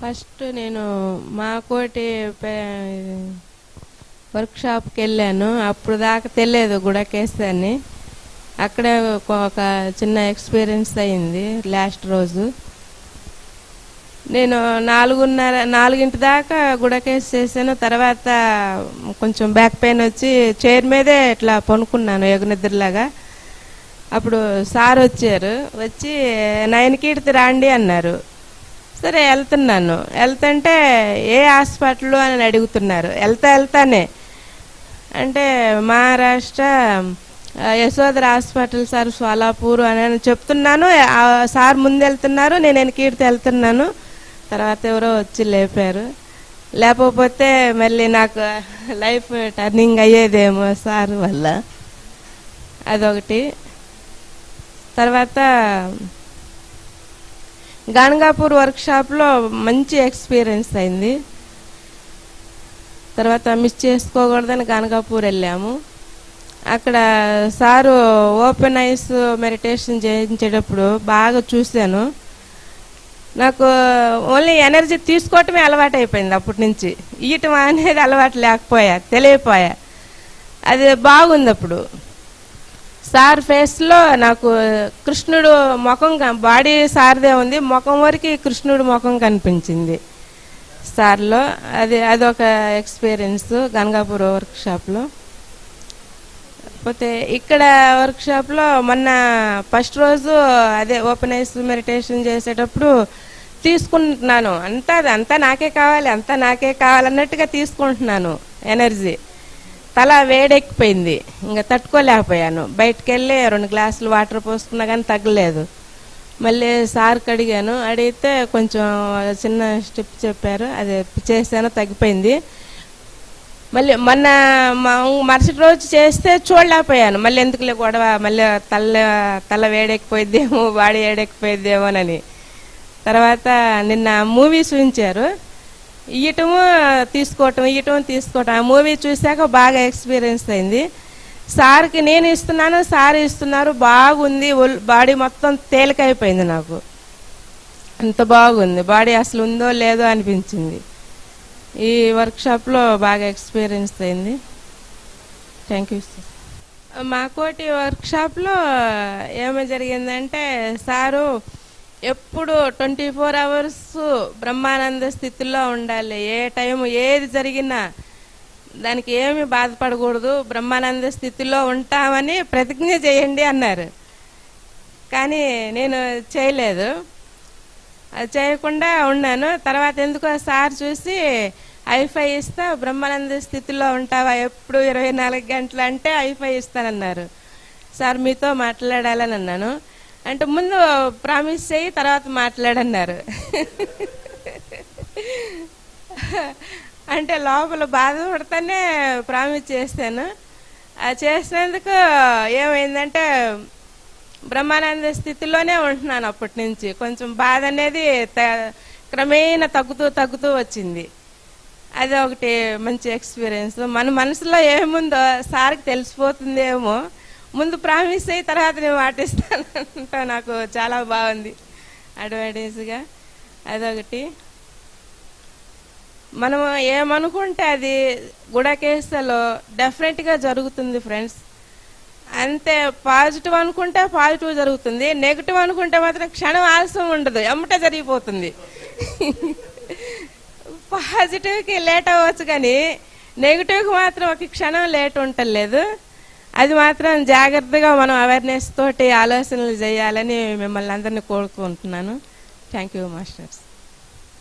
First నేను మా కోటి వర్క్షాప్కి వెళ్ళాను. అప్పుడు దాకా తెలియదు గుడకేశ అని. అక్కడే ఒక చిన్న ఎక్స్పీరియన్స్ అయింది. లాస్ట్ రోజు నేను 4:30 దాకా గుడకేశ చేశాను. తర్వాత కొంచెం బ్యాక్ పెయిన్ వచ్చి చైర్ మీదే ఇట్లా పనుకున్నాను ఎగునిద్రలాగా. అప్పుడు సార్ వచ్చారు. వచ్చి 9కి రాండి అన్నారు. సరే వెళ్తున్నాను. వెళ్తుంటే ఏ హాస్పిటల్ అని అడుగుతున్నారు. వెళ్తానే అంటే మహారాష్ట్ర యశోదర హాస్పిటల్ సార్ సోలాపూర్ అని చెప్తున్నాను. సార్ ముందు వెళ్తున్నారు, నేను వెనకీడితే వెళ్తున్నాను. తర్వాత ఎవరో వచ్చి లేపారు. లేకపోతే మళ్ళీ నాకు లైఫ్ టర్నింగ్ అయ్యేదేమో సార్ వల్ల. అదొకటి. తర్వాత గాణగాపూర్ వర్క్షాప్లో మంచి ఎక్స్పీరియన్స్ అయింది. తర్వాత మిస్ చేసుకోకూడదని గాణగాపూర్ వెళ్ళాము. అక్కడ సారు ఓపెన్ ఐస్ మెడిటేషన్ చేయించేటప్పుడు బాగా చూశాను. నాకు ఓన్లీ ఎనర్జీ తీసుకోవటమే అలవాటు అయిపోయింది. అప్పటి నుంచి ఇయటం అనేది అలవాటు లేకపోయా, తెలియపోయా. అది బాగుంది. అప్పుడు సార్ ఫేస్లో నాకు కృష్ణుడు ముఖం, బాడీ సార్దే ఉంది, ముఖం వరకు కృష్ణుడు ముఖం కనిపించింది సార్లో. అదొక ఎక్స్పీరియన్స్ గంగాపూర్ వర్క్షాప్లో. పోతే ఇక్కడ వర్క్షాప్లో మొన్న ఫస్ట్ రోజు అదే ఓపెన్ ఐస్ మెడిటేషన్ చేసేటప్పుడు తీసుకుంటున్నాను. అంతా నాకే కావాలన్నట్టుగా తీసుకుంటున్నాను ఎనర్జీ. తల వేడెక్కిపోయింది, ఇంకా తట్టుకోలేకపోయాను. బయటకు వెళ్ళి 2 గ్లాసులు వాటర్ పోసుకున్నా కానీ తగ్గలేదు. మళ్ళీ సార్కి అడిగాను. అడిగితే కొంచెం చిన్న స్టెప్ చెప్పారు, అది చేశాను, తగ్గిపోయింది. మళ్ళీ మొన్న మరుసటి రోజు చేస్తే చూడలేకపోయాను. మళ్ళీ ఎందుకులే గొడవ, మళ్ళీ తల వేడెక్కిపోయిద్దేమో, బాడీ వేడెక్కిపోయిద్దేమోనని. తర్వాత నిన్న మూవీ చూపించారు. ఇయ్యటము తీసుకోవటం. ఆ మూవీ చూశాక బాగా ఎక్స్పీరియన్స్ అయింది. సార్కి నేను ఇస్తున్నాను, సార్ ఇస్తున్నారు. బాగుంది. బాడీ మొత్తం తేలికైపోయింది. నాకు అంత బాగుంది. బాడీ అసలు ఉందో లేదో అనిపించింది. ఈ వర్క్షాప్లో బాగా ఎక్స్పీరియన్స్ అయింది. Thank you sir. మా కోటి వర్క్షాప్లో ఏమి జరిగిందంటే సారు ఎప్పుడు 24 అవర్స్ బ్రహ్మానంద స్థితిలో ఉండాలి. ఏ టైం ఏది జరిగినా దానికి ఏమి బాధపడకూడదు, బ్రహ్మానంద స్థితిలో ఉంటామని ప్రతిజ్ఞ చేయండి అన్నారు. కానీ నేను చేయలేదు, అది చేయకుండా ఉన్నాను. తర్వాత ఎందుకో సార్ చూసి ఐఫై ఇస్తా, బ్రహ్మానంద స్థితిలో ఉంటావా ఎప్పుడు 24 గంటలు అంటే ఐఫై ఇస్తానన్నారు. సార్ మీతో మాట్లాడాలని అన్నాను. అంటే ముందు ప్రామిస్ చేయి, తర్వాత మాట్లాడన్నారు. అంటే లోపల బాధపడితేనే ప్రామిస్ చేశాను. చేసినందుకు ఏమైందంటే బ్రహ్మానంద స్థితిలోనే ఉంటున్నాను. అప్పటి నుంచి కొంచెం బాధ అనేది క్రమేణా తగ్గుతూ వచ్చింది. అది ఒకటి మంచి ఎక్స్పీరియన్స్. మన మనసులో ఏముందో సార్కి తెలిసిపోతుందేమో. ముందు ప్రామిస్ అయ్యి తర్వాత నేను పాటిస్తానంటా. నాకు చాలా బాగుంది అడ్వాంటేజ్గా. అదొకటి. మనం ఏమనుకుంటే అది గుడకేశలో డెఫినెట్గా జరుగుతుంది ఫ్రెండ్స్. అంతే. పాజిటివ్ అనుకుంటే పాజిటివ్ జరుగుతుంది, నెగిటివ్ అనుకుంటే మాత్రం క్షణం ఆలస్యం ఉండదు, ఎమ్మటే జరిగిపోతుంది. పాజిటివ్కి లేట్ అవ్వచ్చు కానీ నెగిటివ్కి మాత్రం ఒక క్షణం లేట్ ఉండలేదు. అది మాత్రం జాగ్రత్తగా మనం అవేర్నెస్ తోటి ఆలోచనలు చేయాలని మిమ్మల్ని అందరినీ కోరుకుంటున్నాను. Thank you masters.